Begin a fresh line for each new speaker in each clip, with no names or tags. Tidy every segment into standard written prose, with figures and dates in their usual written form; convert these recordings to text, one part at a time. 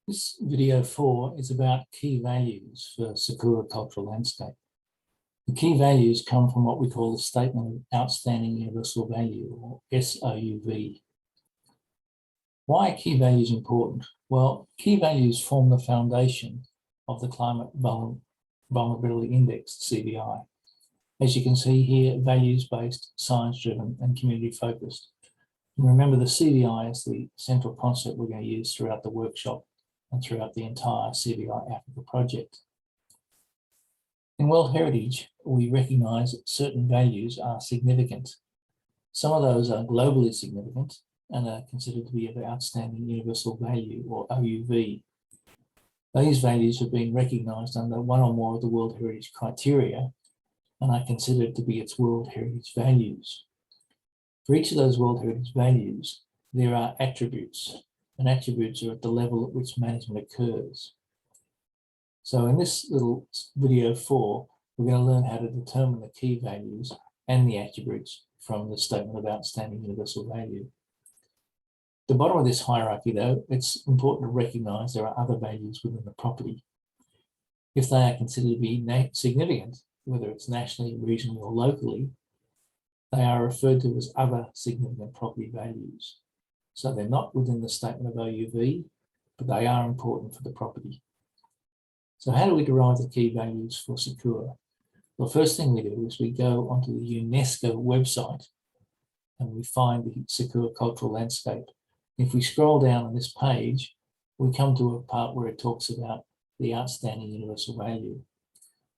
This video 4 is about key values for Sukur Cultural Landscape. The key values come from what we call the Statement of Outstanding Universal Value, or SOUV. Why are key values important? Well, key values form the foundation of the Climate Vulnerability Index, CVI. As you can see here, values-based, science-driven and community-focused. Remember, the CVI is the central concept we're going to use throughout the workshop and throughout the entire CVI-Africa project. In World Heritage, we recognise that certain values are significant. Some of those are globally significant and are considered to be of outstanding universal value, or OUV. These values have been recognised under one or more of the World Heritage criteria and are considered to be its World Heritage values. For each of those World Heritage values, there are attributes, and attributes are at the level at which management occurs. So in this little video 4, we're going to learn how to determine the key values and the attributes from the Statement of Outstanding Universal Value. At the bottom of this hierarchy, though, it's important to recognise there are other values within the property. If they are considered to be significant, whether it's nationally, regionally or locally, they are referred to as other significant property values. So they're not within the Statement of OUV, but they are important for the property. So how do we derive the key values for Sukur? Well, first thing we do is we go onto the UNESCO website and we find the Sukur Cultural Landscape. If we scroll down on this page, we come to a part where it talks about the outstanding universal value.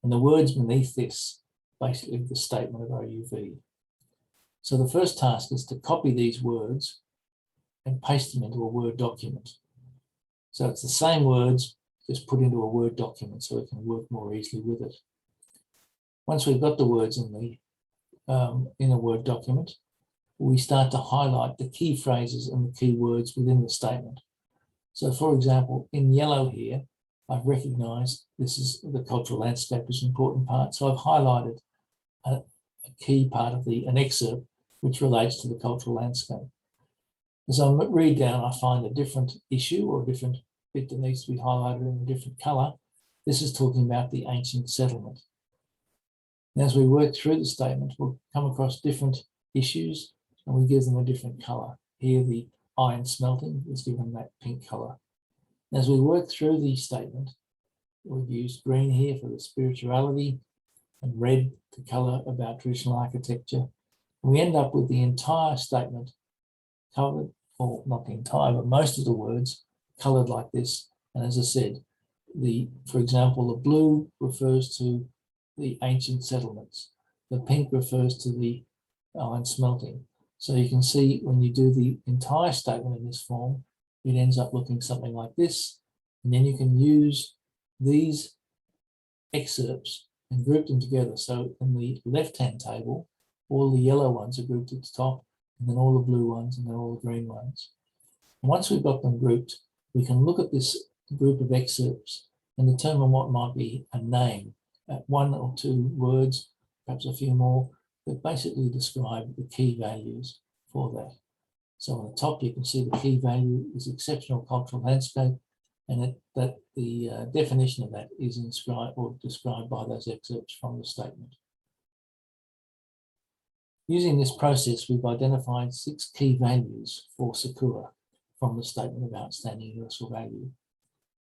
And the words beneath this, basically the Statement of OUV. So the first task is to copy these words and paste them into a Word document. So it's the same words, just put into a Word document so we can work more easily with it. Once we've got the words in a Word document, we start to highlight the key phrases and the key words within the statement. So for example, in yellow here, I've recognised this is the cultural landscape is an important part. So I've highlighted a key part of an excerpt which relates to the cultural landscape. As I read down, I find a different issue or a different bit that needs to be highlighted in a different colour. This is talking about the ancient settlement. And as we work through the statement, we'll come across different issues and we give them a different colour. Here, the iron smelting is given that pink colour. As we work through the statement, we've used green here for the spirituality and red to colour about traditional architecture. And we end up with the entire statement covered, or not the entire, but most of the words coloured like this. And as I said, for example, the blue refers to the ancient settlements. The pink refers to the iron smelting. So you can see when you do the entire statement in this form, it ends up looking something like this. And then you can use these excerpts and group them together. So in the left-hand table, all the yellow ones are grouped at the top, and then all the blue ones, and then all the green ones. And once we've got them grouped, we can look at this group of excerpts and determine what might be a name, one or two words, perhaps a few more, that basically describe the key values for that. So on the top, you can see the key value is exceptional cultural landscape, and that the definition of that is inscribed or described by those excerpts from the statement. Using this process, we've identified 6 key values for Sukur from the Statement of Outstanding Universal Value.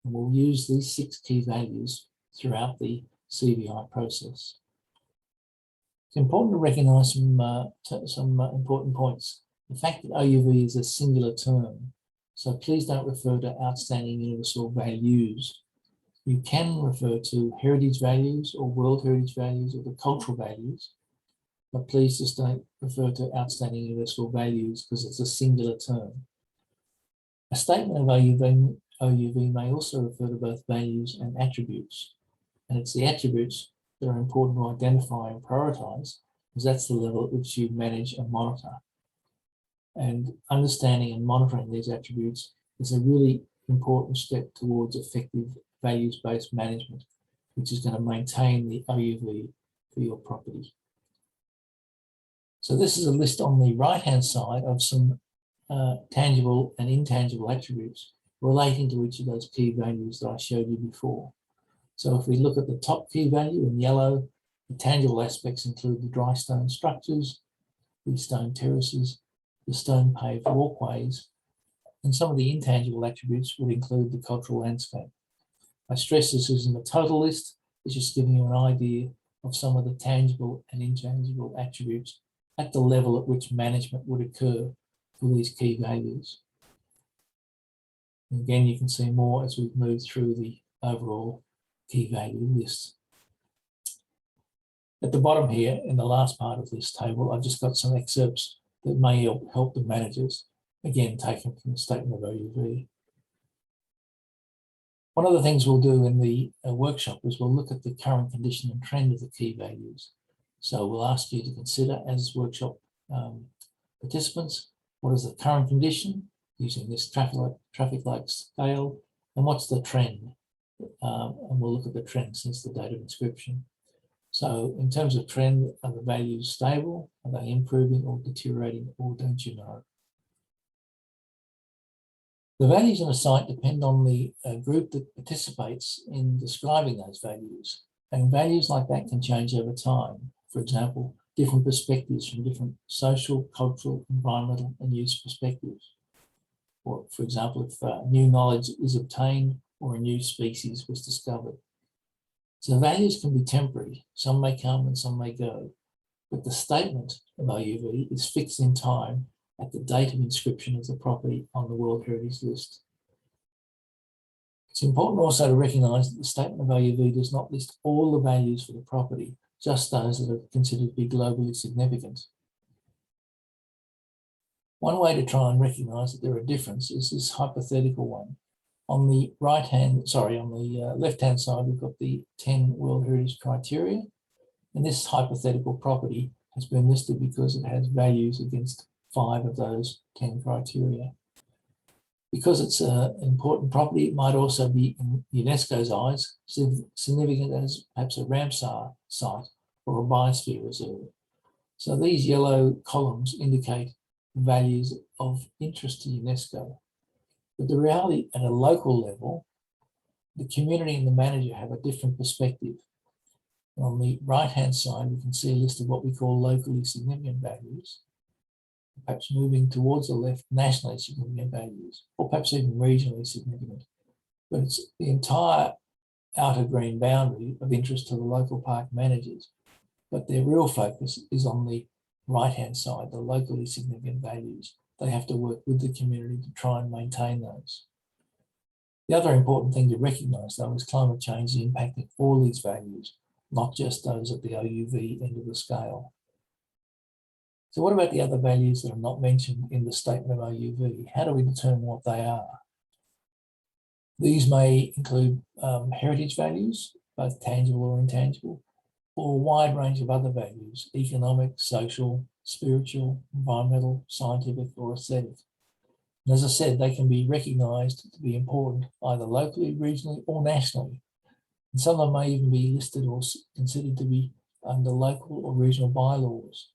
And we'll use these 6 key values throughout the CVI process. It's important to recognise some important points. The fact that OUV is a singular term, so please don't refer to outstanding universal values. You can refer to heritage values or world heritage values or the cultural values, but please just don't refer to outstanding universal values because it's a singular term. A statement of OUV may also refer to both values and attributes, and it's the attributes that are important to identify and prioritise, because that's the level at which you manage and monitor. And understanding and monitoring these attributes is a really important step towards effective values-based management, which is going to maintain the OUV for your property. So this is a list on the right-hand side of some tangible and intangible attributes relating to each of those key values that I showed you before. So if we look at the top key value in yellow, the tangible aspects include the dry stone structures, the stone terraces, the stone paved walkways, and some of the intangible attributes would include the cultural landscape. I stress this isn't a total list, it's just giving you an idea of some of the tangible and intangible attributes at the level at which management would occur for these key values. And again, you can see more as we've moved through the overall key value list. At the bottom here, in the last part of this table, I've just got some excerpts that may help the managers, again, taken from the statement of OUV. One of the things we'll do in the workshop is we'll look at the current condition and trend of the key values. So we'll ask you to consider, as workshop participants, what is the current condition using this traffic light scale, and what's the trend? And we'll look at the trend since the date of inscription. So in terms of trend, are the values stable? Are they improving or deteriorating, or don't you know? The values in a site depend on the group that participates in describing those values. And values like that can change over time. For example, different perspectives from different social, cultural, environmental, and use perspectives. Or, for example, if new knowledge is obtained or a new species was discovered. So values can be temporary. Some may come and some may go. But the statement of OUV is fixed in time at the date of inscription of the property on the World Heritage List. It's important also to recognise that the statement of OUV does not list all the values for the property, just those that are considered to be globally significant. One way to try and recognise that there are differences is this hypothetical one. On the left-hand side, we've got the 10 World Heritage criteria, and this hypothetical property has been listed because it has values against 5 of those 10 criteria. Because it's an important property, it might also be, in UNESCO's eyes, significant as perhaps a Ramsar site or a biosphere reserve. So these yellow columns indicate values of interest to UNESCO. But the reality at a local level, the community and the manager have a different perspective. On the right-hand side, we can see a list of what we call locally significant values, perhaps moving towards the left, nationally significant values, or perhaps even regionally significant. But it's the entire outer green boundary of interest to the local park managers. But their real focus is on the right-hand side, the locally significant values. They have to work with the community to try and maintain those. The other important thing to recognise, though, is climate change is impacting all these values, not just those at the OUV end of the scale. So what about the other values that are not mentioned in the statement of OUV? How do we determine what they are? These may include heritage values, both tangible or intangible, or a wide range of other values, economic, social, spiritual, environmental, scientific, or aesthetic. And as I said, they can be recognised to be important either locally, regionally, or nationally. And some of them may even be listed or considered to be under local or regional bylaws.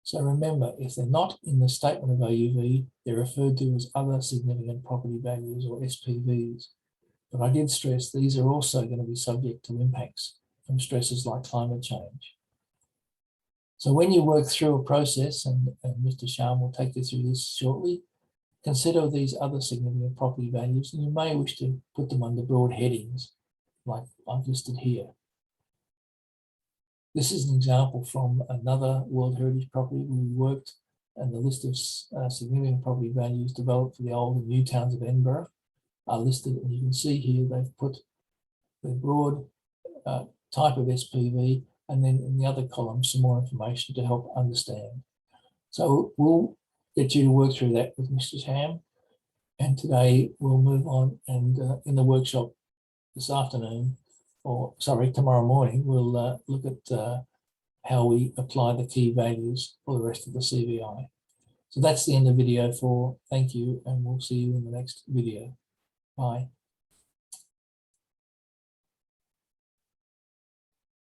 So remember, if they're not in the statement of OUV, they're referred to as other significant property values, or SPVs. But I did stress these are also going to be subject to impacts from stresses like climate change. So when you work through a process, and Mr. Sharma will take you through this shortly, consider these other significant property values, and you may wish to put them under broad headings like I've listed here. This is an example from another World Heritage property where we worked, and the list of significant property values developed for the old and new towns of Edinburgh are listed, and you can see here they've put the broad type of SPV, and then in the other column some more information to help understand. So we'll get you to work through that with Mr. Ham, and today we'll move on, and in the workshop this afternoon, or sorry, tomorrow morning, we'll look at how we apply the key values for the rest of the CVI. So that's the end of the video for thank you, and we'll see you in the next video. Bye.